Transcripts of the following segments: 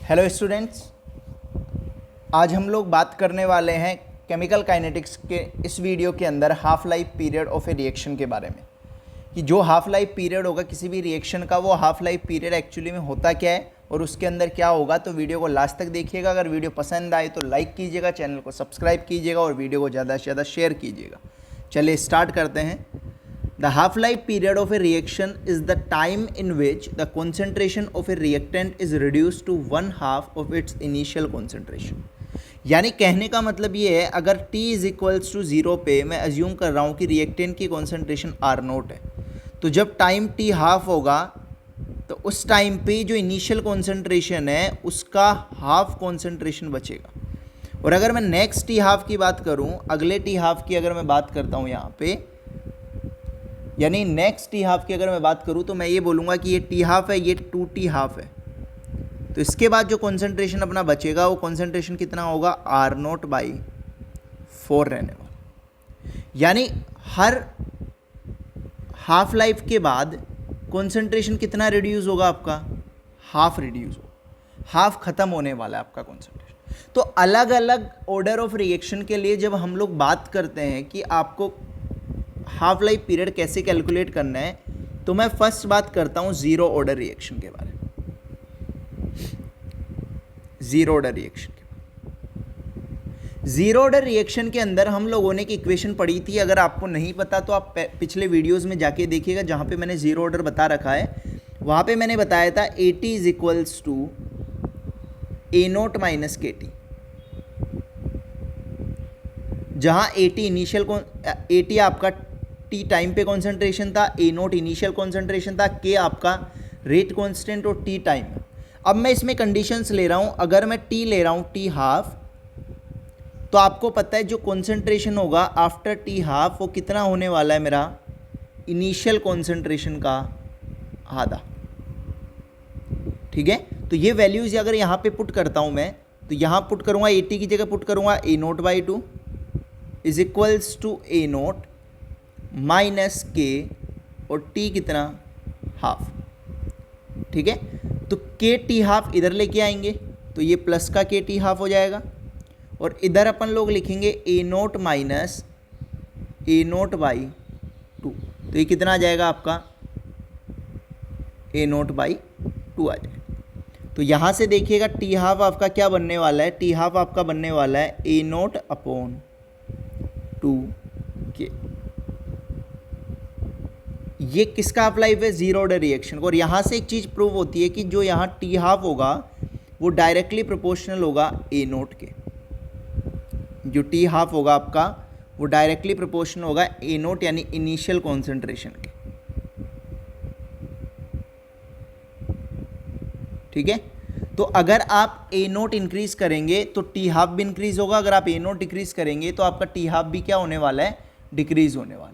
Hello students, आज हम लोग बात करने वाले हैं केमिकल काइनेटिक्स के इस वीडियो के अंदर half life period of A reaction के बारे में कि जो हाफ लाइफ पीरियड होगा किसी भी रिएक्शन का, वो हाफ लाइफ पीरियड एक्चुअली में होता क्या है और उसके अंदर क्या होगा। तो वीडियो को लास्ट तक देखिएगा। अगर वीडियो पसंद आए तो लाइक कीजिएगा, चैनल को सब्सक्राइब कीजिएगा और वीडियो को ज़्यादा से ज़्यादा शेयर कीजिएगा। चलिए स्टार्ट करते हैं। The half-life period of a reaction is the time in which the concentration of a reactant is reduced to 1/2 of its initial concentration। यानी कहने का मतलब ये है, अगर t इज इक्वल्स टू 0 पे मैं अज्यूम कर रहा हूँ कि रिएक्टेंट की कॉन्सेंट्रेशन R0 है, तो जब टाइम t हाफ होगा तो उस टाइम पे जो इनिशियल कॉन्सेंट्रेशन है उसका हाफ कॉन्सेंट्रेशन बचेगा। और अगर मैं नेक्स्ट t हाफ की बात करूँ, अगले t हाफ की अगर मैं बात करता हूँ यहाँ पे, यानी नेक्स्ट टी हाफ की अगर मैं बात करूँ तो मैं ये बोलूँगा कि ये टी हाफ है, ये 2t हाफ है। तो इसके बाद जो कॉन्सेंट्रेशन अपना बचेगा वो कॉन्सेंट्रेशन कितना होगा, R0/4 रहने वाला। यानी हर हाफ लाइफ के बाद कॉन्सेंट्रेशन कितना रिड्यूस होगा, आपका हाफ रिड्यूस होगा, हाफ ख़त्म होने वाला है आपका कॉन्सेंट्रेशन। तो अलग अलग ऑर्डर ऑफ रिएक्शन के लिए जब हम लोग बात करते हैं कि आपको हाफ लाइफ पीरियड कैसे कैलकुलेट करना है, तो मैं फर्स्ट बात करता हूँ ज़ीरो ऑर्डर रिएक्शन के बारे में। Zero order reaction zero order reaction के अंदर हम लोगों ने एक इक्वेशन पढ़ी थी। अगर आपको नहीं पता तो आप पिछले वीडियोस में जाके देखिएगा, जहाँ पे मैंने ज़ीरो ऑर्डर बता रखा है। वहाँ पे मैंने बताया था AT is equals to A0 - KT, जहाँ AT आपका T टाइम पे कॉन्सेंट्रेशन था, A0 इनिशियल कॉन्सेंट्रेशन था, K आपका रेट कांस्टेंट और T टाइम। अब मैं इसमें कंडीशंस ले रहा हूँ। अगर मैं T ले रहा हूँ T हाफ, तो आपको पता है जो कॉन्सेंट्रेशन होगा आफ्टर T हाफ वो कितना होने वाला है, मेरा इनिशियल कॉन्सेंट्रेशन का आधा। ठीक है, तो ये वैल्यूज़ अगर यहाँ पे पुट करता हूँ मैं, तो यहाँ पुट करूँगा AT की जगह पुट करूँगा A0/2 is equals to A0 minus K और T कितना, हाफ। ठीक है, तो KT हाफ इधर लेके आएंगे तो ये प्लस का KT हाफ हो जाएगा, और इधर अपन लोग लिखेंगे A0 माइनस A0/2। तो ये कितना आ जाएगा आपका, A0/2 आ जाएगा। तो यहाँ से देखिएगा T हाफ आपका क्या बनने वाला है, T हाफ आपका बनने वाला है A0/2K। ये किसका हाफ लाइफ है, ज़ीरो ऑर्डर रिएक्शन को। और यहाँ से एक चीज़ प्रूव होती है कि जो यहाँ T हाफ होगा वो डायरेक्टली प्रोपोर्शनल होगा A0 के। जो T हाफ होगा आपका वो डायरेक्टली प्रोपोर्शनल होगा A0 यानी इनिशियल कॉन्सेंट्रेशन के। ठीक है, तो अगर आप A0 इंक्रीज करेंगे तो T हाफ भी इंक्रीज होगा, अगर आप A0 डिक्रीज करेंगे तो आपका T हाफ भी क्या होने वाला है, डिक्रीज होने वाला है।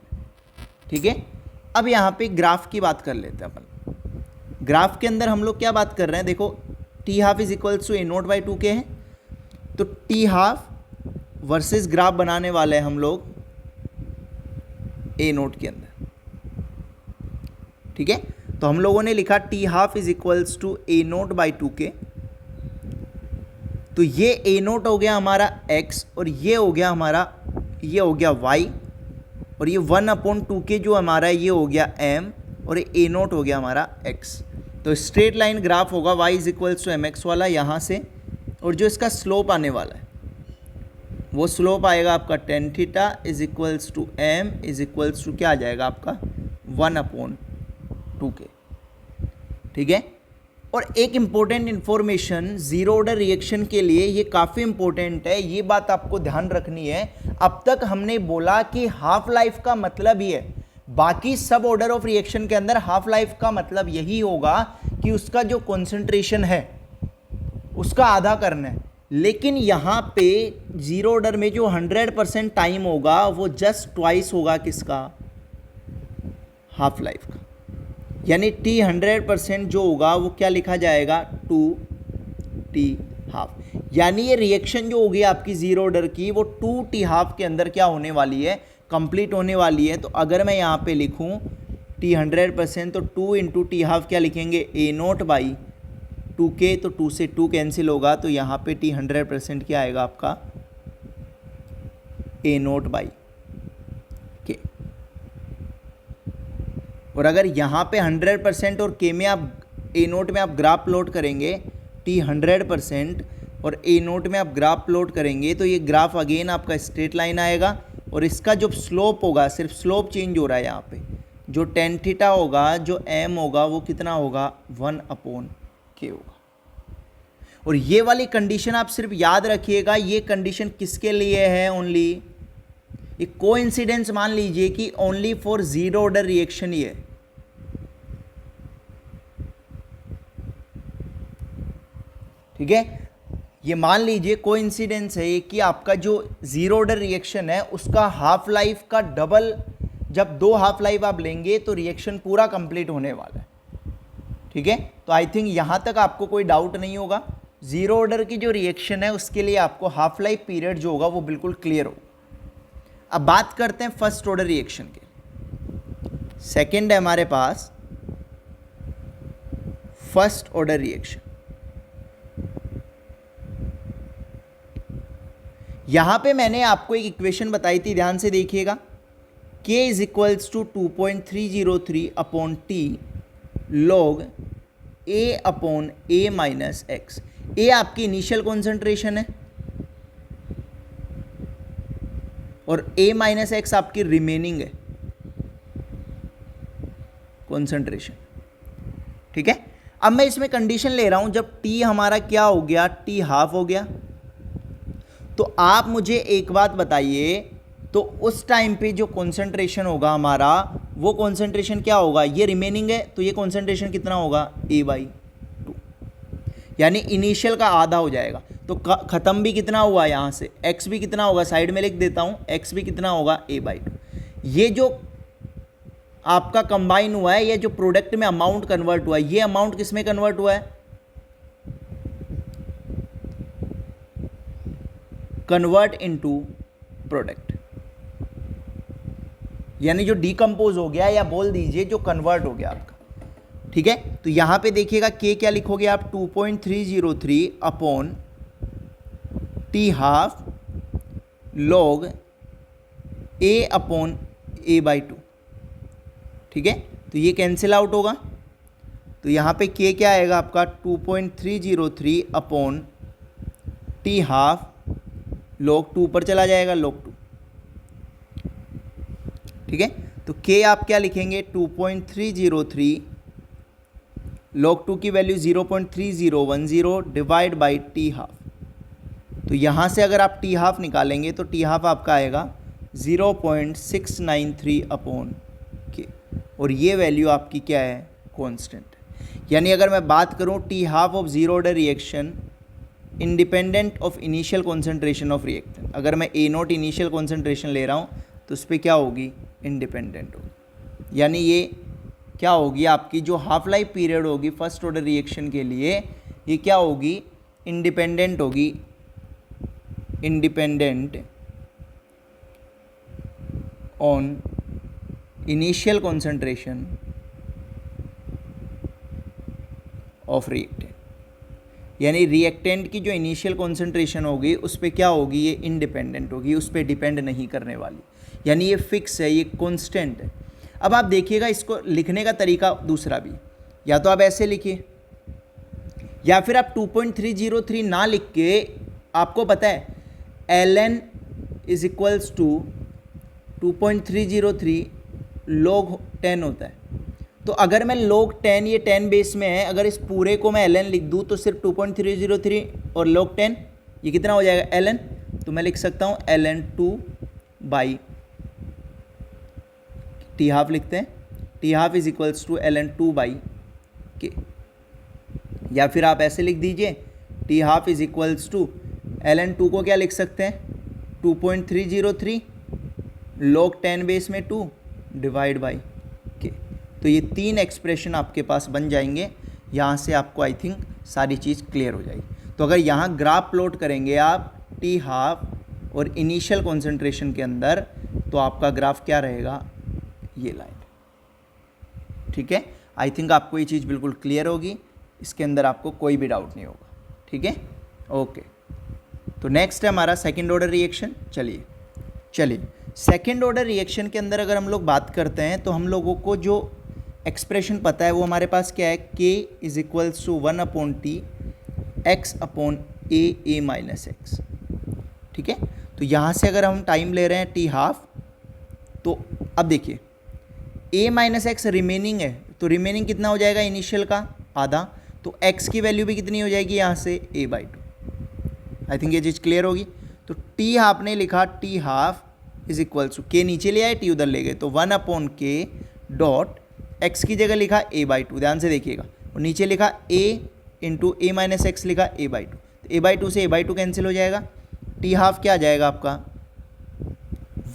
ठीक है, अब यहाँ पे ग्राफ की बात कर लेते हैं अपन। ग्राफ के अंदर हम लोग क्या बात कर रहे हैं, देखो T half is equals to A0/2K है, तो T हाफ वर्सेस ग्राफ बनाने वाले हैं हम लोग A0 के अंदर। ठीक है, तो हम लोगों ने लिखा T half is equals to A0/2K। तो ये A0 हो गया हमारा x और ये हो गया हमारा, ये हो गया y, और ये 1/2K जो हमारा ये हो गया m, और ये A0 हो गया हमारा x। तो स्ट्रेट लाइन ग्राफ होगा y is equals to mx वाला यहाँ से, और जो इसका स्लोप आने वाला है वो स्लोप आएगा आपका tan theta is equals to m is equals to क्या आ जाएगा आपका 1/2K। ठीक है, और एक important information zero order reaction के लिए, ये काफ़ी इम्पोर्टेंट है, ये बात आपको ध्यान रखनी है। अब तक हमने बोला कि हाफ लाइफ का मतलब ही है, बाकी सब ऑर्डर ऑफ रिएक्शन के अंदर हाफ लाइफ का मतलब यही होगा कि उसका जो कॉन्सेंट्रेशन है उसका आधा करना है। लेकिन यहाँ पे ज़ीरो ऑर्डर में जो 100% टाइम होगा वो जस्ट ट्वाइस होगा किसका, हाफ लाइफ का। यानी T 100% जो होगा वो क्या लिखा जाएगा, 2T हाफ। यानी ये रिएक्शन जो होगी आपकी ज़ीरो ऑर्डर की वो 2T हाफ के अंदर क्या होने वाली है, कंप्लीट होने वाली है। तो अगर मैं यहाँ पे लिखूँ T 100%, तो 2 × T हाफ क्या लिखेंगे, A0/2 2K, तो 2 से 2 कैंसिल होगा, तो यहाँ पे T 100% क्या आएगा आपका A0/K। और अगर यहाँ पे 100% और K में आप A0 में आप ग्राफ प्लॉट करेंगे, T 100% और A0 में आप ग्राफ प्लॉट करेंगे, तो ये ग्राफ अगेन आपका स्ट्रेट लाइन आएगा और इसका जो स्लोप होगा, सिर्फ स्लोप चेंज हो रहा है यहाँ पे, जो tan थीटा होगा, जो m होगा वो कितना होगा 1/K होगा। और ये वाली कंडीशन आप सिर्फ याद रखिएगा, ये कंडीशन किसके लिए है, ओनली ये कोइंसिडेंस मान लीजिए कि only for zero order reaction ही है। ठीक है, ये मान लीजिए कोइंसिडेंस है कि आपका जो जीरो ऑर्डर रिएक्शन है उसका हाफ लाइफ का डबल, जब 2 हाफ लाइफ आप लेंगे तो रिएक्शन पूरा कंप्लीट होने वाला है। ठीक है, तो आई थिंक यहां तक आपको कोई डाउट नहीं होगा। जीरो ऑर्डर की जो रिएक्शन है उसके लिए आपको हाफ लाइफ पीरियड जो होगा वो बिल्कुल क्लियर होगा। अब बात करते हैं फर्स्ट ऑर्डर रिएक्शन के। सेकंड है हमारे पास फर्स्ट ऑर्डर रिएक्शन। यहां पे मैंने आपको एक इक्वेशन बताई थी, ध्यान से देखिएगा। K is equals to 2.303/T log A/A-X। A आपकी इनिशियल कॉन्सेंट्रेशन है और A-X आपकी रिमेनिंग है कॉन्सेंट्रेशन। ठीक है, अब मैं इसमें कंडीशन ले रहा हूं, जब T हमारा क्या हो गया, T हाफ हो गया, तो आप मुझे एक बात बताइए, तो उस टाइम पे जो कॉन्सेंट्रेशन होगा हमारा, वो कॉन्सेंट्रेशन क्या होगा, ये रिमेनिंग है तो ये कॉन्सेंट्रेशन कितना होगा A/2, यानी इनिशियल का आधा हो जाएगा। तो ख़त्म भी कितना हुआ यहाँ से, x भी कितना होगा, साइड में लिख देता हूँ, x भी कितना होगा A/2। ये जो आपका कंबाइन हुआ है, ये जो प्रोडक्ट में अमाउंट कन्वर्ट हुआ है, ये अमाउंट किस में कन्वर्ट हुआ है, कन्वर्ट इनटू प्रोडक्ट, यानी जो डीकंपोज हो गया, या बोल दीजिए जो कन्वर्ट हो गया आपका। ठीक है, तो यहां पे देखिएगा K क्या लिखोगे आप, 2.303/T हाफ log A/A/2। ठीक है, तो ये कैंसिल आउट होगा, तो यहां पे K क्या आएगा आपका 2.303/T हाफ log 2 पर चला जाएगा, log 2। ठीक है, तो K आप क्या लिखेंगे, 2.303 log 2 की value 0.3010 divide by T half. तो यहाँ से अगर आप T हाफ निकालेंगे तो T हाफ आपका आएगा 0.693/K, और ये वैल्यू आपकी क्या है, कांस्टेंट है। यानी अगर मैं बात करूँ T half of zero order reaction independent of initial concentration of reactant, अगर मैं A0 इनिशियल कॉन्सेंट्रेशन ले रहा हूँ तो उस पर क्या होगी, इंडिपेंडेंट होगी। यानी ये क्या होगी, आपकी जो हाफ लाइफ पीरियड होगी फर्स्ट ऑर्डर रिएक्शन के लिए, ये क्या होगी, इंडिपेंडेंट होगी, independent on initial concentration of reactant. यानी रिएक्टेंट की जो इनिशियल कॉन्सेंट्रेशन होगी उस पर क्या होगी, ये इंडिपेंडेंट होगी, उस पर डिपेंड नहीं करने वाली, यानी ये फिक्स है, ये कांस्टेंट है। अब आप देखिएगा इसको लिखने का तरीका दूसरा भी, या तो आप ऐसे लिखिए, या फिर आप 2.303 ना लिख के, आपको पता है ln is equals to 2.303 log 10 होता है। तो अगर मैं log 10, ये 10 बेस में है, अगर इस पूरे को मैं ln लिख दूँ तो सिर्फ 2.303 और log 10 ये कितना हो जाएगा ln, तो मैं लिख सकता हूँ ln 2/, T हाफ लिखते हैं, T half is equals to ln 2/K, या फिर आप ऐसे लिख दीजिए T half is equals to ln 2 को क्या लिख सकते हैं, 2.303 log 10 बेस में 2 डिवाइड बाई K। तो ये 3 एक्सप्रेशन आपके पास बन जाएंगे, यहाँ से आपको आई थिंक सारी चीज़ क्लियर हो जाएगी। तो अगर यहाँ ग्राफ प्लॉट करेंगे आप T हाफ और इनिशियल कॉन्सेंट्रेशन के अंदर, तो आपका ग्राफ क्या रहेगा, ये लाइन। ठीक है, आई थिंक आपको ये चीज़ बिल्कुल क्लियर होगी। इसके अंदर आपको कोई भी डाउट नहीं होगा, ठीक है। ओके, तो नेक्स्ट है हमारा सेकेंड ऑर्डर रिएक्शन। चलिए सेकेंड ऑर्डर रिएक्शन के अंदर अगर हम लोग बात करते हैं तो हम लोगों को जो एक्सप्रेशन पता है वो हमारे पास क्या है, k is equals to 1/t x/a - x, ठीक है। तो यहाँ से अगर हम टाइम ले रहे हैं t हाफ, तो अब देखिए a - x रिमेनिंग है, तो रिमेनिंग कितना हो जाएगा, इनिशियल का आधा, तो x की वैल्यू भी कितनी हो जाएगी यहाँ से a/2। आई थिंक ये चीज़ क्लियर होगी। तो t हाफ ने लिखा t half is equals to, k नीचे ले आए t उधर ले गए, तो 1/k डॉट x की जगह लिखा a/2, ध्यान से देखिएगा, और नीचे लिखा a इंटू a - x लिखा a/2, तो a/2 से a/2 कैंसिल हो जाएगा, t हाफ क्या आ जाएगा आपका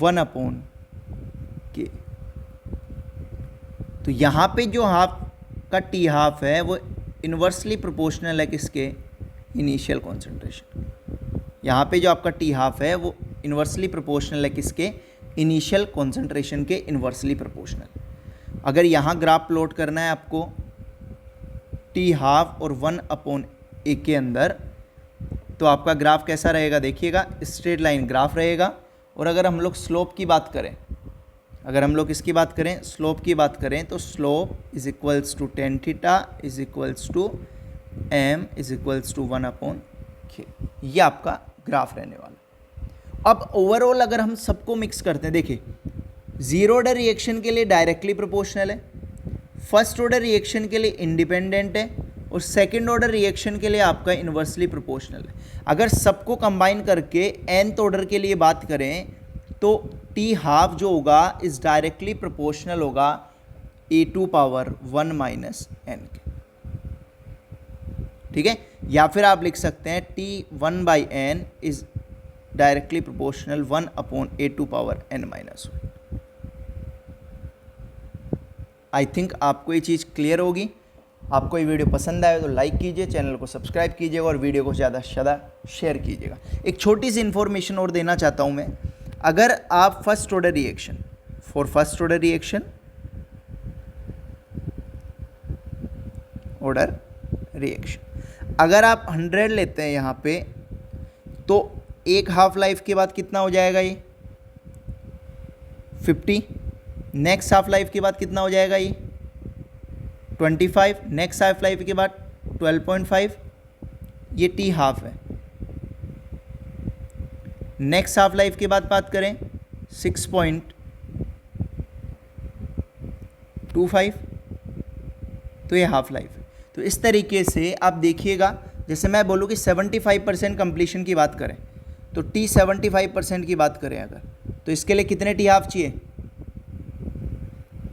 1/k। तो यहाँ पे जो हाफ का t हाफ है वो इन्वर्सली प्रोपोर्शनल है किसके, इनिशियल कॉन्सेंट्रेशन। यहाँ पे जो आपका t हाफ है वो इन्वर्सली प्रोपोर्शनल है किसके, इनिशियल कॉन्सेंट्रेशन के इन्वर्सली प्रोपोर्शनल। अगर यहाँ ग्राफ प्लॉट करना है आपको t हाफ और 1/a के अंदर, तो आपका ग्राफ कैसा रहेगा, देखिएगा स्ट्रेट लाइन ग्राफ रहेगा। और अगर हम लोग स्लोप की बात करें, अगर हम लोग इसकी बात करें, स्लोप की बात करें, तो slope is equals to tan theta is equals to m is equals to 1/k, ये आपका ग्राफ रहने वाला। अब ओवरऑल अगर हम सबको मिक्स करते हैं, देखिए जीरो ऑर्डर रिएक्शन के लिए डायरेक्टली प्रोपोर्शनल है, फर्स्ट ऑर्डर रिएक्शन के लिए इंडिपेंडेंट है, और सेकंड ऑर्डर रिएक्शन के लिए आपका इन्वर्सली प्रोपोर्शनल है। अगर सबको कंबाइन करके nth ऑर्डर के लिए बात करें तो t हाफ जो होगा इस डायरेक्टली प्रोपोर्शनल होगा a⁻1 - n के, ठीक है। या फिर आप लिख सकते हैं t1/n is directly proportional 1/a2n - 1। I think आपको ये चीज़ क्लियर होगी। आपको ये वीडियो पसंद आए तो लाइक कीजिए, चैनल को सब्सक्राइब कीजिएगा और वीडियो को ज़्यादा से ज़्यादा शेयर कीजिएगा। एक छोटी सी इन्फॉर्मेशन और देना चाहता हूँ मैं, अगर आप फर्स्ट ऑर्डर रिएक्शन अगर आप 100 लेते हैं यहाँ पे, तो एक हाफ लाइफ के बाद कितना हो जाएगा ये 50, नेक्स्ट हाफ लाइफ के बाद कितना हो जाएगा ये 25, नेक्स्ट हाफ लाइफ के बाद 12.5, ये t हाफ है। नेक्स्ट हाफ लाइफ के बाद बात करें 6.25, तो ये हाफ लाइफ है। तो इस तरीके से आप देखिएगा, जैसे मैं बोलूँ कि 75% कंप्लीशन की बात करें, तो t 75% की बात करें अगर, तो इसके लिए कितने t हाफ चाहिए,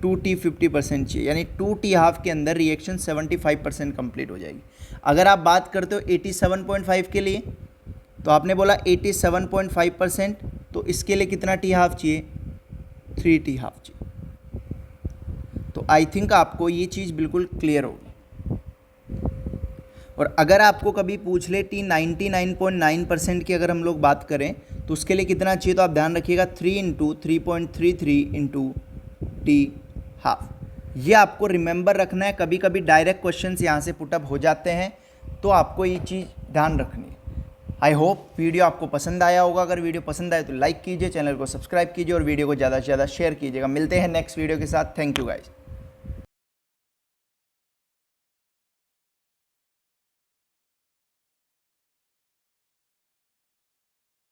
2t 50% चाहिए, यानी 2t हाफ के अंदर रिएक्शन 75% कंप्लीट हो जाएगी। अगर आप बात करते हो 87.5 के लिए, तो आपने बोला 87.5%, तो इसके लिए कितना t हाफ चाहिए, 3t हाफ चाहिए। तो आई थिंक आपको ये चीज़ बिल्कुल क्लियर होगी। और अगर आपको कभी पूछ ले t 99.9% की अगर हम लोग बात करें तो उसके लिए कितना चाहिए, तो आप ध्यान रखिएगा 3 × 3.33 × t हाफ। ये आपको रिमेंबर रखना है। कभी कभी डायरेक्ट क्वेश्चंस यहाँ से पुटअप हो जाते हैं, तो आपको ये चीज़ ध्यान रखनी है। आई होप वीडियो आपको पसंद आया होगा। अगर वीडियो पसंद आए तो लाइक कीजिए, चैनल को सब्सक्राइब कीजिए और वीडियो को ज़्यादा से ज़्यादा शेयर कीजिएगा। मिलते हैं नेक्स्ट वीडियो के साथ। Thank you guys.